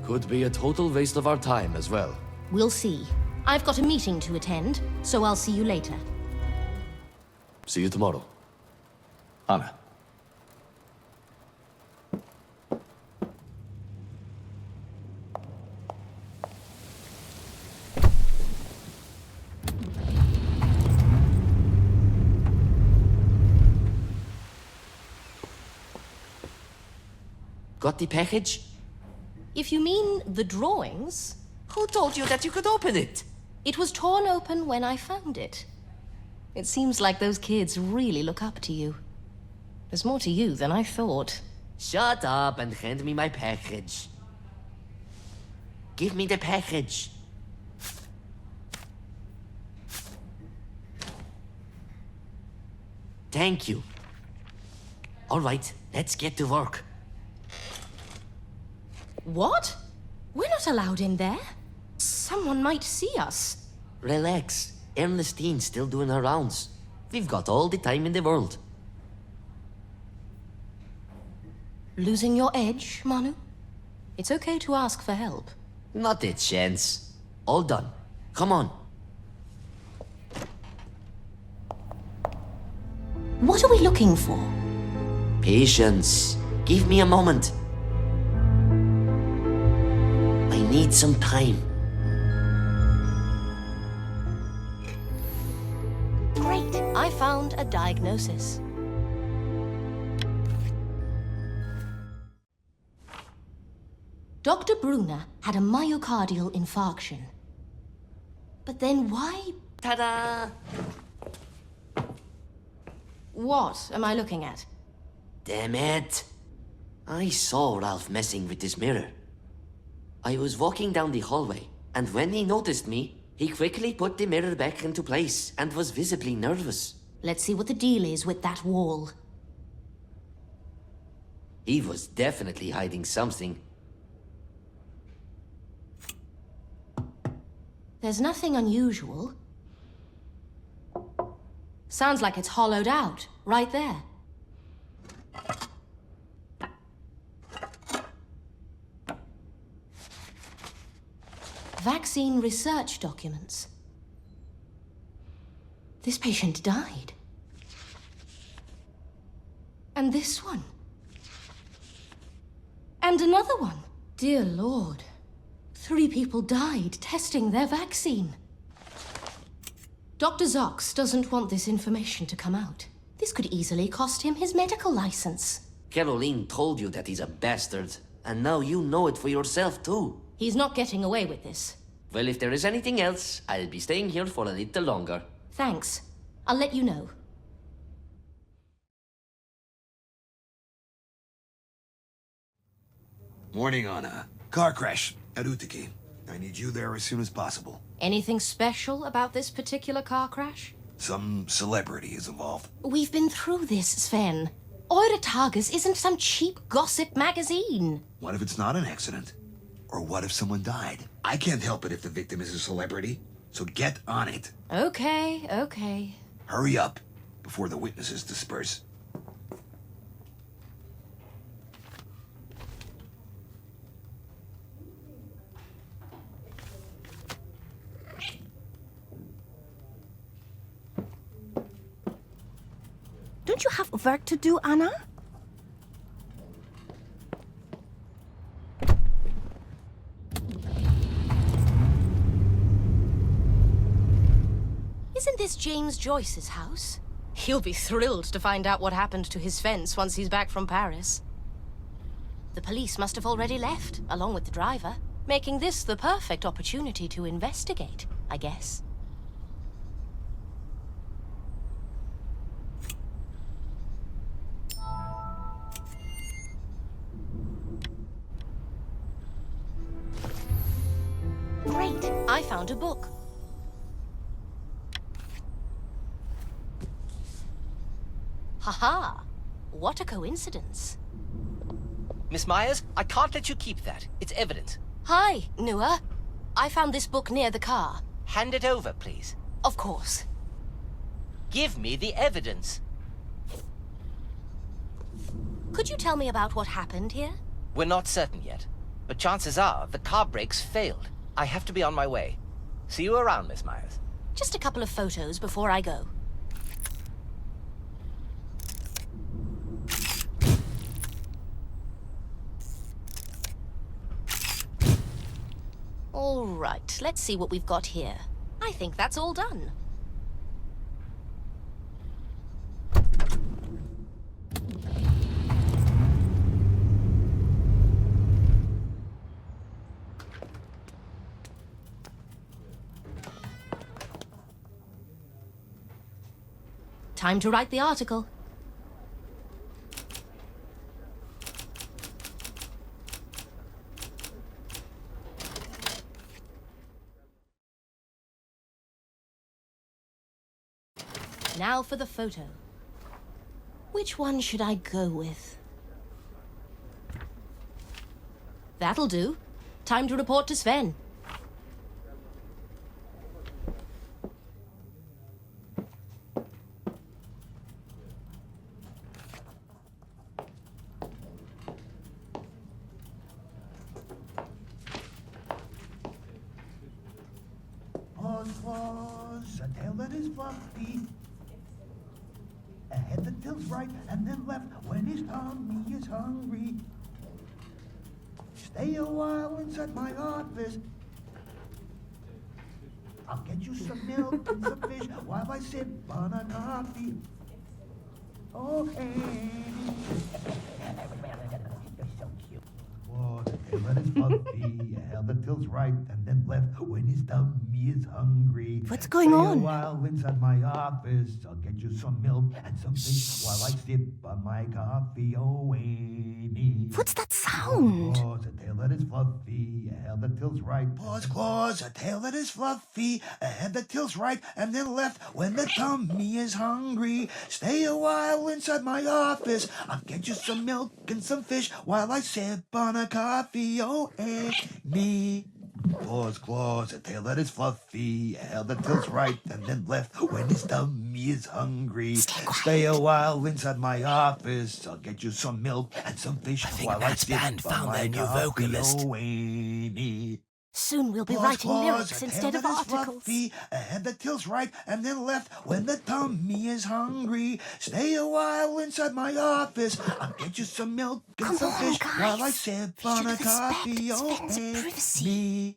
Could be a total waste of our time as well. We'll see. I've got a meeting to attend, so I'll see you later. See you tomorrow. Anna. Got the package? If you mean the drawings, Who told you that you could open it? it was torn open when I found it. It seems like those kids really look up to you. There's more to you than I thought. Shut up and hand me my package. Give me the package. Thank you. All right, let's get to work. What? We're not allowed in there. Someone might see us. Relax. Ernestine's still doing her rounds. We've got all the time in the world. Losing your edge, Manu? It's okay to ask for help. Not a chance. All done. Come on. What are we looking for? Patience. Give me a moment. I need some time. Great. I found a diagnosis. Dr. Bruner had a myocardial infarction. But then why? Ta-da! What am I looking at? Damn it. I saw Ralph messing with this mirror. I was walking down the hallway, and when he noticed me, he quickly put the mirror back into place and was visibly nervous. Let's see what the deal is with that wall. He was definitely hiding something. There's nothing unusual. Sounds like it's hollowed out, right there. Vaccine research documents. This patient died. And this one. And another one. Dear Lord. 3 people died testing their vaccine. Dr. Zax doesn't want this information to come out. This could easily cost him his medical license. Caroline told you that he's a bastard, and now you know it for yourself too. He's not getting away with this. Well, if there is anything else, I'll be staying here for a little longer. Thanks. I'll let you know. Morning, Anna. Car crash at Utiki. I need you there as soon as possible. Anything special about this particular car crash? Some celebrity is involved. We've been through this, Sven. Eure Tages isn't some cheap gossip magazine. What if it's not an accident? Or what if someone died? I can't help it if the victim is a celebrity. So get on it. Okay. Hurry up before the witnesses disperse. Don't you have work to do, Anna? Isn't this James Joyce's house? He'll be thrilled to find out what happened to his fence once he's back from Paris. The police must have already left, along with the driver, making this the perfect opportunity to investigate, I guess. Great! I found a book. Haha! What a coincidence. Miss Myers, I can't let you keep that. It's evidence. Hi, Nua. I found this book near the car. Hand it over, please. Of course. Give me the evidence. Could you tell me about what happened here? We're not certain yet, but chances are the car brakes failed. I have to be on my way. See you around, Miss Myers. Just a couple of photos before I go. All right, let's see what we've got here. I think that's all done. Time to write the article. Now for the photo. Which one should I go with? That'll do. Time to report to Sven. Claus, a tail that is fluffy. A head that tilts right and then left when his tummy is hungry. Stay a while inside my office. I'll get you some milk and some fish while I sip on a coffee. Oh, hey. You're so cute. Oh, the tail that is fluffy, a head that tilts right and then left when his tummy is hungry. What's going on? Stay a while inside my office. I'll get you some milk and some fish while I sip on my coffee. Oh, Amy. What's that sound? Claus, a tail that is fluffy, a head that tilts right. Paws, claws, a tail that is fluffy, a head that tilts right and then left when the tummy is hungry. Stay a while inside my office. I'll get you some milk and some fish while I sip on a coffee. Oh, Amy. Paws, claws, a tail that is fluffy, a head that tilts right and then left when his tummy is hungry. Stay a while inside my office. I'll get you some milk and some fish while I sip on my coffee. Oh, Amy. Soon we'll be Paws, writing claws, lyrics a instead tail of that is articles. Fluffy, a head that tilts right and then left when the tummy is hungry. Stay a while inside my office. I'll get you some milk and some fish while I sip on a coffee. Oh, Amy.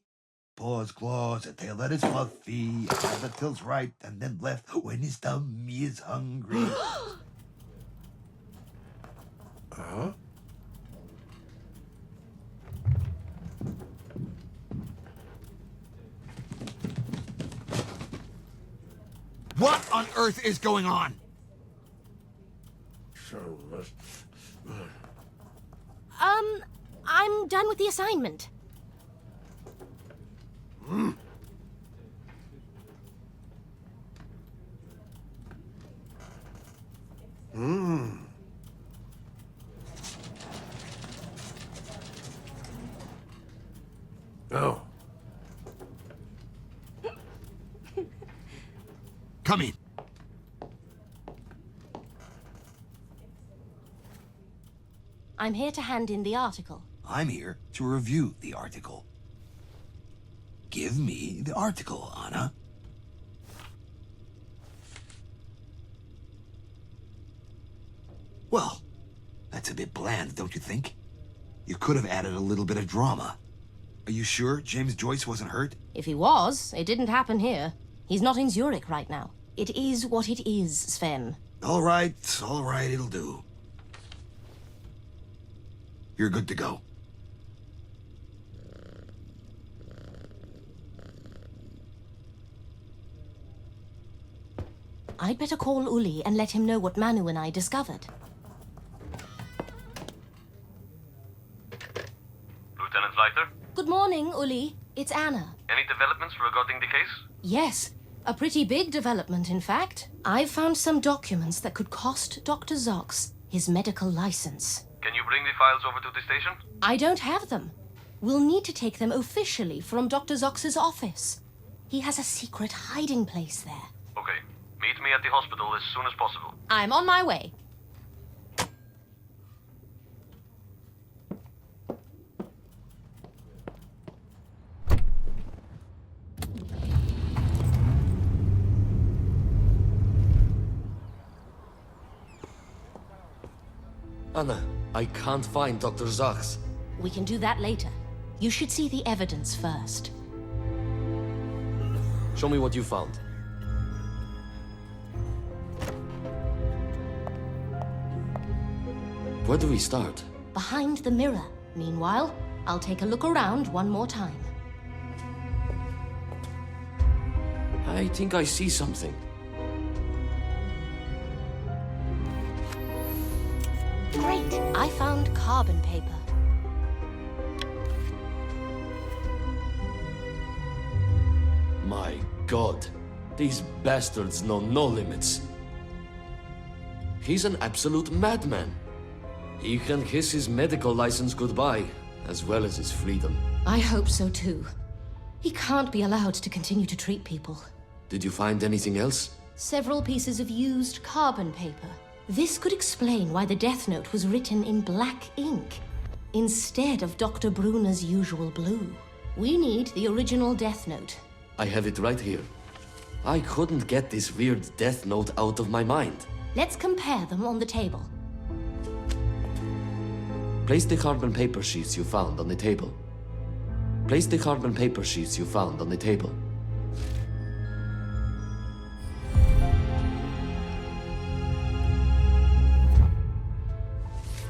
Paws, claws, a tail that is fluffy, a head that tilts right and then left when his tummy is hungry. Huh? What on earth is going on? I'm done with the assignment. Oh. Come in. I'm here to hand in the article. I'm here to review the article. Give me the article, Anna. Well, that's a bit bland, don't you think? You could have added a little bit of drama. Are you sure James Joyce wasn't hurt? If he was, it didn't happen here. He's not in Zurich right now. It is what it is, Sven. All right, it'll do. You're good to go. I'd better call Uli and let him know what Manu and I discovered. Lieutenant Leiter? Good morning, Uli. It's Anna. Any developments regarding the case? Yes, a pretty big development, in fact. I've found some documents that could cost Dr. Zax his medical license. Can you bring the files over to the station? I don't have them. We'll need to take them officially from Dr. Zax's office. He has a secret hiding place there. Okay. Meet me at the hospital as soon as possible. I'm on my way. Anna, I can't find Dr. Zax. We can do that later. You should see the evidence first. Show me what you found. Where do we start? Behind the mirror. Meanwhile, I'll take a look around one more time. I think I see something. Great! I found carbon paper. My God, these bastards know no limits. He's an absolute madman. He can kiss his medical license goodbye, as well as his freedom. I hope so too. He can't be allowed to continue to treat people. Did you find anything else? Several pieces of used carbon paper. This could explain why the death note was written in black ink, instead of Dr. Bruner's usual blue. We need the original death note. I have it right here. I couldn't get this weird death note out of my mind. Let's compare them on the table. Place the carbon paper sheets you found on the table. Place the carbon paper sheets you found on the table.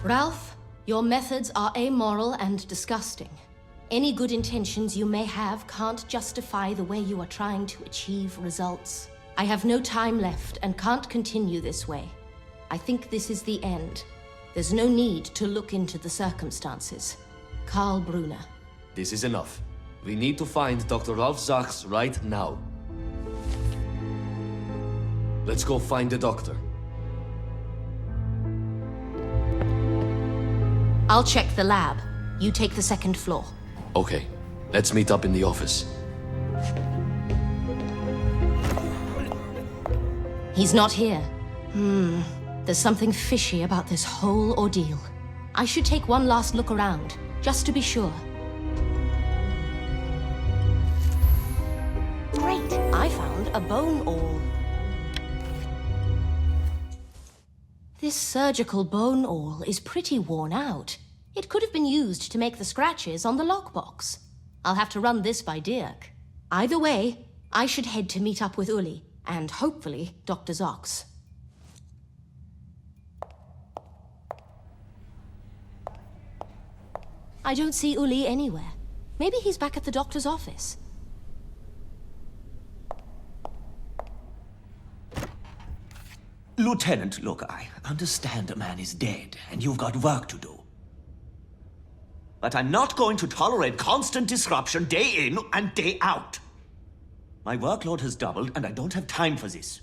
Ralph, your methods are amoral and disgusting. Any good intentions you may have can't justify the way you are trying to achieve results. I have no time left and can't continue this way. I think this is the end. There's no need to look into the circumstances. Karl Bruner. This is enough. We need to find Dr. Ralph Zax right now. Let's go find the doctor. I'll check the lab. You take the second floor. Okay, let's meet up in the office. He's not here. There's something fishy about this whole ordeal. I should take one last look around, just to be sure. Great! I found a bone awl. This surgical bone awl is pretty worn out. It could have been used to make the scratches on the lockbox. I'll have to run this by Dirk. Either way, I should head to meet up with Uli, and hopefully Dr. Zax. I don't see Uli anywhere. Maybe he's back at the doctor's office. Lieutenant, look, I understand a man is dead, and you've got work to do. But I'm not going to tolerate constant disruption day in and day out. My workload has doubled, and I don't have time for this.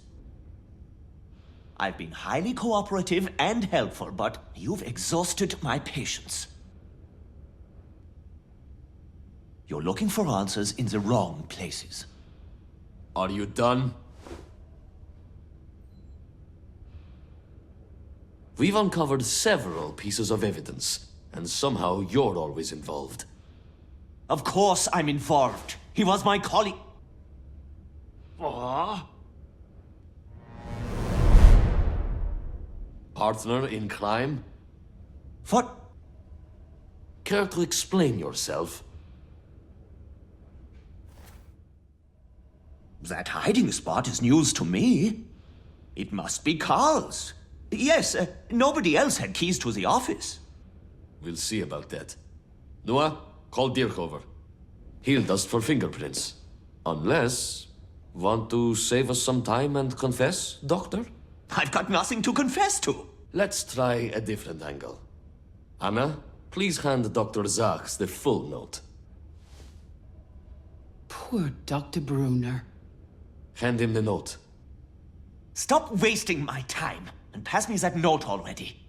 I've been highly cooperative and helpful, but you've exhausted my patience. You're looking for answers in the wrong places. Are you done? We've uncovered several pieces of evidence, and somehow you're always involved. Of course I'm involved. He was my colleague. Partner in crime? What? Care to explain yourself? That hiding spot is news to me. It must be Carl's. Yes, nobody else had keys to the office. We'll see about that. Noah, call Dirk over. He'll dust for fingerprints. Unless... Want to save us some time and confess, Doctor? I've got nothing to confess to. Let's try a different angle. Anna, please hand Dr. Zax the full note. Poor Dr. Bruner. Hand him the note. Stop wasting my time and pass me that note already.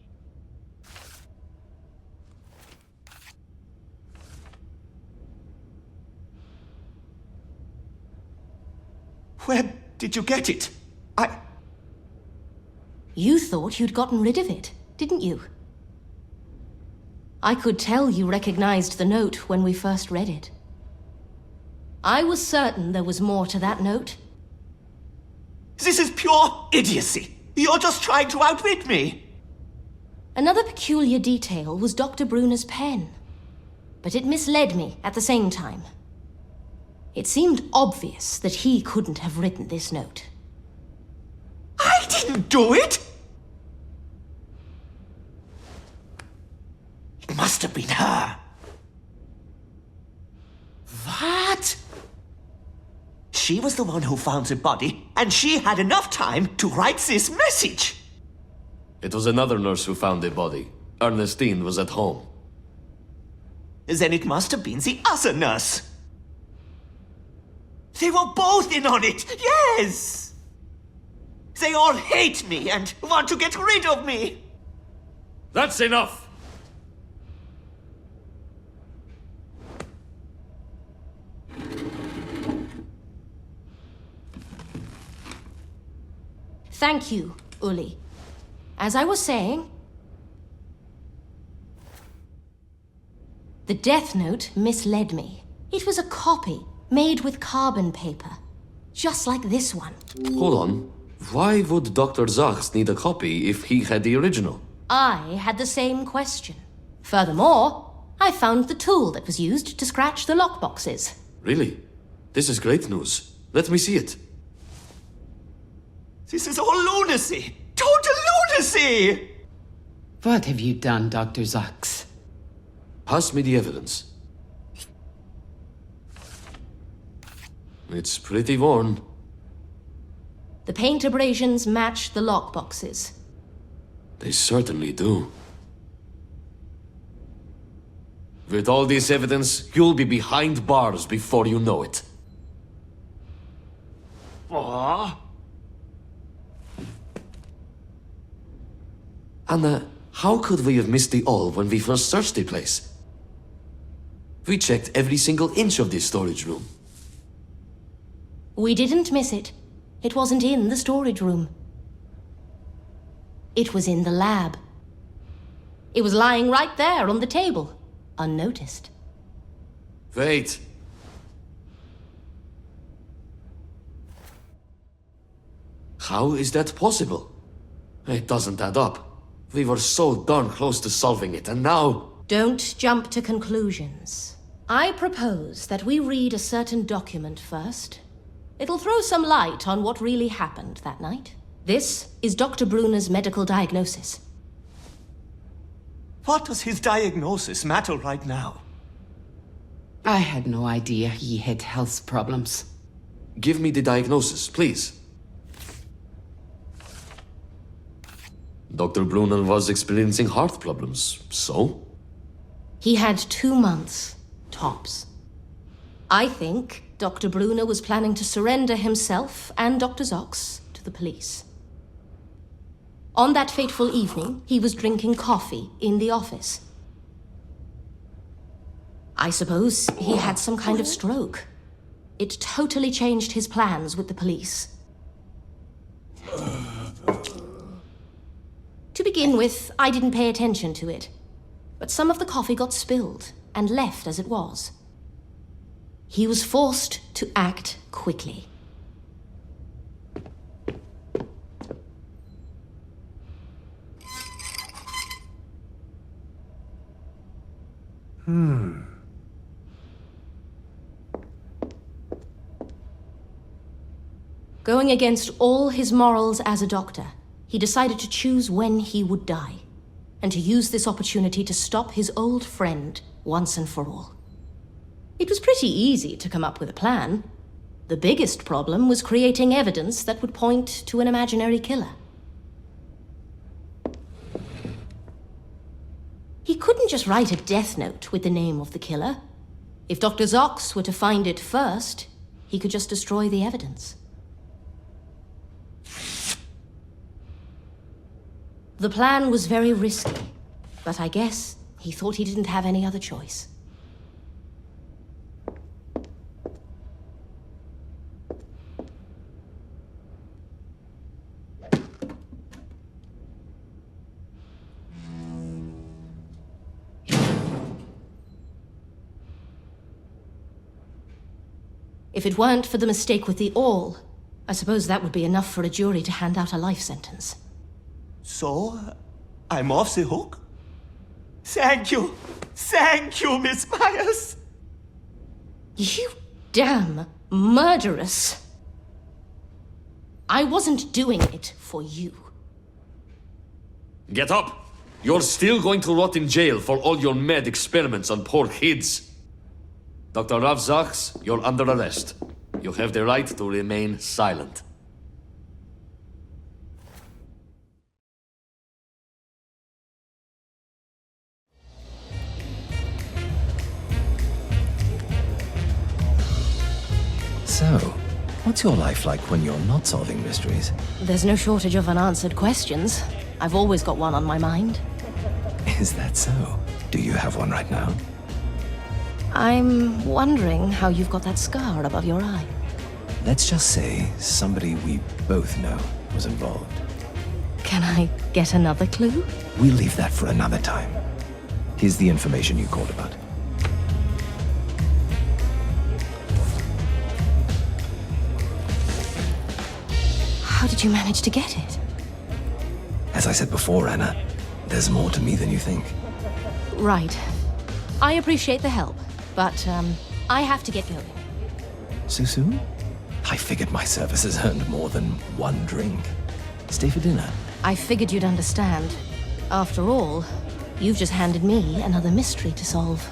Where did you get it? You thought you'd gotten rid of it, didn't you? I could tell you recognized the note when we first read it. I was certain there was more to that note. This is pure idiocy. You're just trying to outwit me. Another peculiar detail was Dr. Bruner's pen. But it misled me at the same time. It seemed obvious that he couldn't have written this note. I didn't do it! It must have been her. What? She was the one who found the body, and she had enough time to write this message. It was another nurse who found the body. Ernestine was at home. Then it must have been the other nurse. They were both in on it, yes! They all hate me and want to get rid of me. That's enough! Thank you, Uli. As I was saying, the death note misled me. It was a copy made with carbon paper, just like this one. Hold on. Why would Dr. Zax need a copy if he had the original? I had the same question. Furthermore, I found the tool that was used to scratch the lockboxes. Really? This is great news. Let me see it. This is all lunacy! Total lunacy! What have you done, Dr. Zax? Pass me the evidence. It's pretty worn. The paint abrasions match the lockboxes. They certainly do. With all this evidence, you'll be behind bars before you know it. Anna, how could we have missed the all when we first searched the place? We checked every single inch of this storage room. We didn't miss it. It wasn't in the storage room. It was in the lab. It was lying right there on the table, unnoticed. Wait. How is that possible? It doesn't add up. We were so darn close to solving it, and now... Don't jump to conclusions. I propose that we read a certain document first. It'll throw some light on what really happened that night. This is Dr. Bruner's medical diagnosis. What does his diagnosis matter right now? I had no idea he had health problems. Give me the diagnosis, please. Dr. Bruner was experiencing heart problems, so? He had 2 months, tops. I think Dr. Bruner was planning to surrender himself and Dr. Zax to the police. On that fateful evening, he was drinking coffee in the office. I suppose he had some kind of stroke. It totally changed his plans with the police. To begin with, I didn't pay attention to it, but some of the coffee got spilled and left as it was. He was forced to act quickly. Going against all his morals as a doctor, he decided to choose when he would die, and to use this opportunity to stop his old friend once and for all. It was pretty easy to come up with a plan. The biggest problem was creating evidence that would point to an imaginary killer. He couldn't just write a death note with the name of the killer. If Dr. Zax were to find it first, he could just destroy the evidence. The plan was very risky, but I guess he thought he didn't have any other choice. If it weren't for the mistake with the awl, I suppose that would be enough for a jury to hand out a life sentence. So, I'm off the hook? Thank you! Thank you, Miss Myers! You damn murderess! I wasn't doing it for you. Get up! You're still going to rot in jail for all your mad experiments on poor kids. Dr. Rav Zax, you're under arrest. You have the right to remain silent. So, what's your life like when you're not solving mysteries? There's no shortage of unanswered questions. I've always got one on my mind. Is that so? Do you have one right now? I'm wondering how you've got that scar above your eye. Let's just say somebody we both know was involved. Can I get another clue? We'll leave that for another time. Here's the information you called about. How did you manage to get it? As I said before, Anna, there's more to me than you think. Right. I appreciate the help, but, I have to get going. So soon? I figured my services earned more than one drink. Stay for dinner. I figured you'd understand. After all, you've just handed me another mystery to solve.